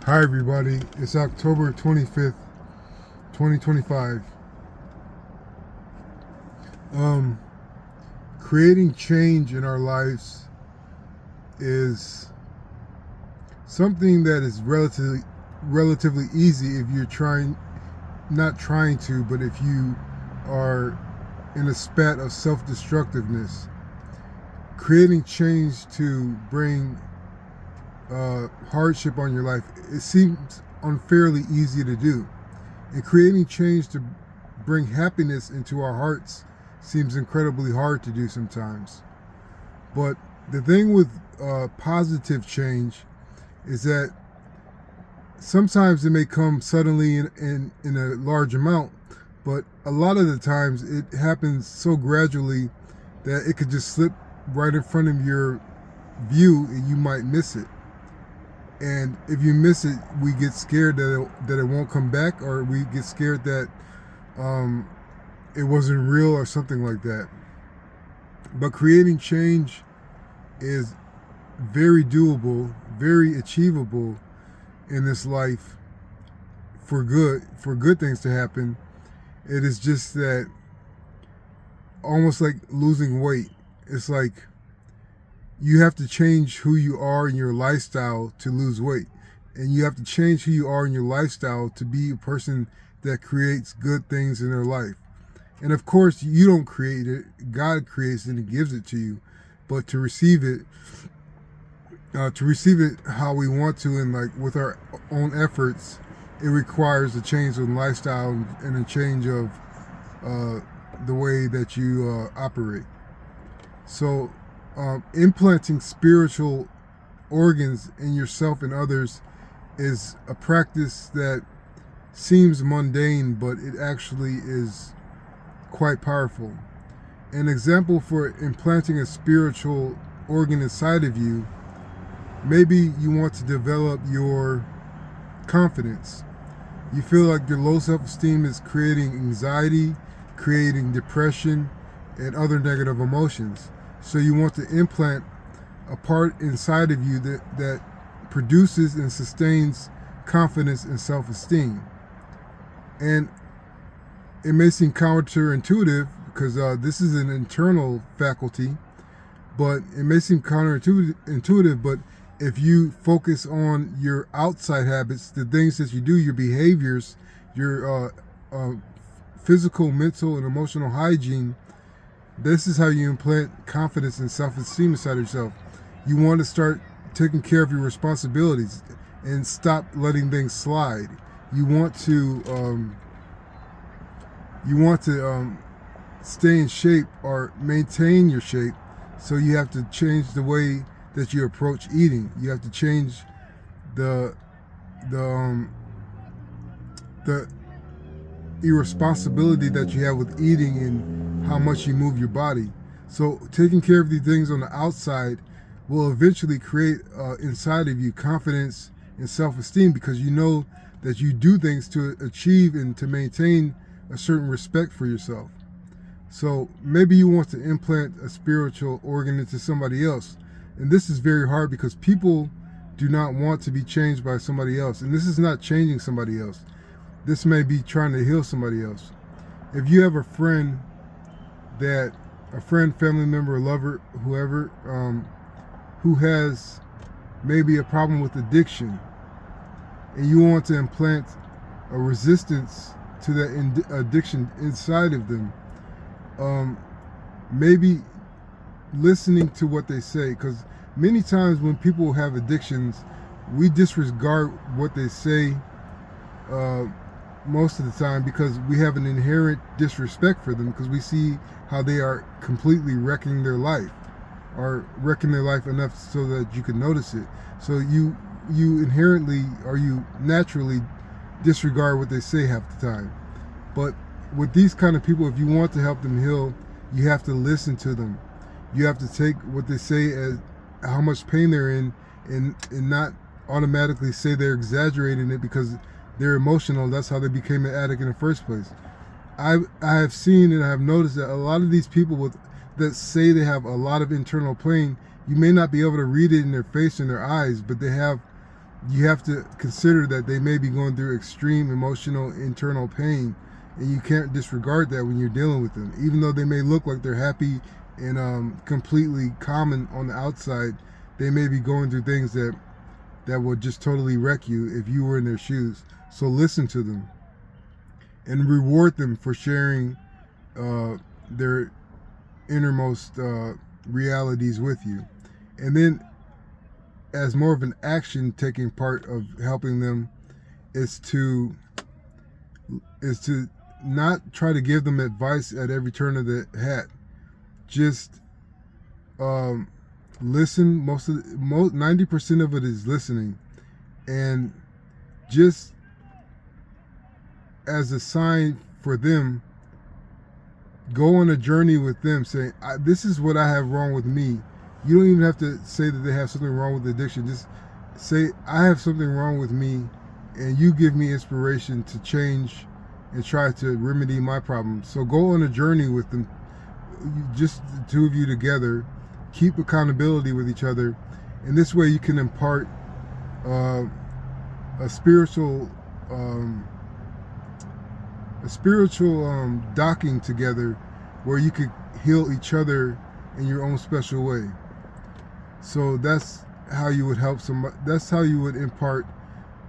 Hi everybody, it's October 25th, 2025. Um, Creating change in our lives is something that is relatively easy if you're not trying to, but if you are in a spat of self-destructiveness. Creating change to bring hardship on your life, it seems unfairly easy to do. And creating change to bring happiness into our hearts seems incredibly hard to do sometimes. But the thing with positive change is that sometimes it may come suddenly in a large amount, but a lot of the times it happens so gradually that it could just slip right in front of your view and you might miss it. And if you miss it, we get scared that it won't come back, or we get scared that it wasn't real or something like that. But creating change is very doable, very achievable in this life for good things to happen. It is just that almost like losing weight. It's like you have to change who you are in your lifestyle to lose weight. And you have to change who you are in your lifestyle to be a person that creates good things in their life. And of course, you don't create it. God creates it and gives it to you. But to receive it how we want to, and like with our own efforts, it requires a change of lifestyle and a change of the way that you operate. So implanting spiritual organs in yourself and others is a practice that seems mundane, but it actually is quite powerful. An example for implanting a spiritual organ inside of you, maybe you want to develop your confidence. You feel like your low self-esteem is creating anxiety, creating depression, and other negative emotions. So you want to implant a part inside of you that produces and sustains confidence and self-esteem. And it may seem counterintuitive because this is an internal faculty, but it may seem counterintuitive, but if you focus on your outside habits, the things that you do, your behaviors, your physical, mental, and emotional hygiene, this is how you implant confidence and self-esteem inside of yourself. You want to start taking care of your responsibilities and stop letting things slide. You want to stay in shape or maintain your shape. So you have to change the way that you approach eating. You have to change the irresponsibility that you have with eating and how much you move your body. So taking care of these things on the outside will eventually create inside of you confidence and self-esteem, because you know that you do things to achieve and to maintain a certain respect for yourself. So maybe you want to implant a spiritual organ into somebody else. And this is very hard because people do not want to be changed by somebody else. And this is not changing somebody else. This may be trying to heal somebody else. If you have a friend, family member, lover, whoever, who has maybe a problem with addiction, and you want to implant a resistance to that addiction inside of them, maybe listening to what they say, because many times when people have addictions, we disregard what they say most of the time because we have an inherent disrespect for them, because we see how they are completely wrecking their life, or wrecking their life enough so that you can notice it. So you inherently, or you naturally disregard what they say half the time. But with these kind of people, if you want to help them heal, you have to listen to them. You have to take what they say as how much pain they're in, and not automatically say they're exaggerating it because they're emotional. That's how they became an addict in the first place. I have seen and I have noticed that a lot of these people that say they have a lot of internal pain, you may not be able to read it in their face and their eyes, but they have you have to consider that they may be going through extreme emotional internal pain, and you can't disregard that when you're dealing with them. Even though they may look like they're happy and completely common on the outside, they may be going through things that would just totally wreck you if you were in their shoes. So listen to them and reward them for sharing their innermost realities with you. And then, as more of an action taking part of helping them, is to not try to give them advice at every turn of the hat. Just listen. 90% of it is listening, and just as a sign for them, go on a journey with them, saying, this is what I have wrong with me. You don't even have to say that they have something wrong with addiction. Just say, I have something wrong with me, and you give me inspiration to change and try to remedy my problem. So go on a journey with them, just the two of you together. Keep accountability with each other, and this way you can impart a spiritual docking together, where you could heal each other in your own special way. So that's how you would help somebody. That's how you would impart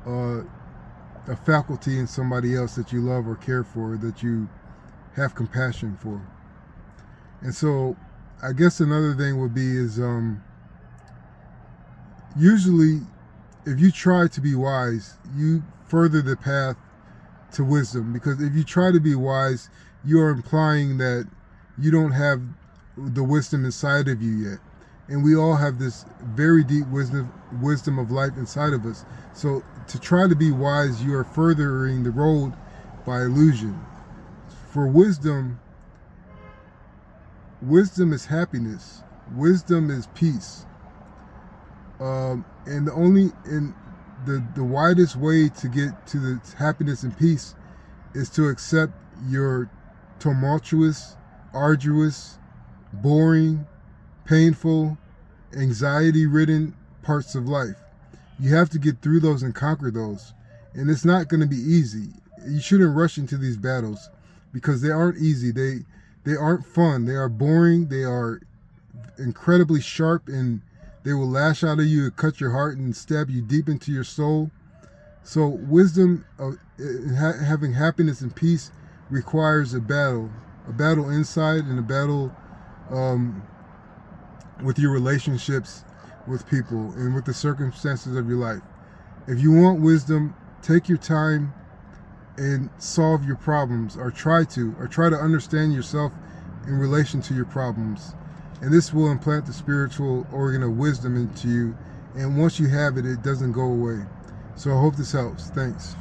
a faculty in somebody else that you love or care for, that you have compassion for. And so I guess another thing would be is usually if you try to be wise, you further the path to wisdom, because if you try to be wise, you are implying that you don't have the wisdom inside of you yet. And we all have this very deep wisdom of life inside of us. So to try to be wise, you are furthering the road by illusion. For wisdom is happiness. Wisdom is peace. And the widest way to get to the happiness and peace is to accept your tumultuous, arduous, boring, painful, anxiety-ridden parts of life. You have to get through those and conquer those. And it's not going to be easy. You shouldn't rush into these battles, because they aren't easy. They aren't fun. They are boring. They are incredibly sharp, and they will lash out at you and cut your heart and stab you deep into your soul. So wisdom, having happiness and peace, requires a battle inside, and a battle with your relationships with people and with the circumstances of your life. If you want wisdom, take your time and solve your problems, or try to understand yourself in relation to your problems. And this will implant the spiritual organ of wisdom into you. And once you have it, it doesn't go away. So I hope this helps. Thanks.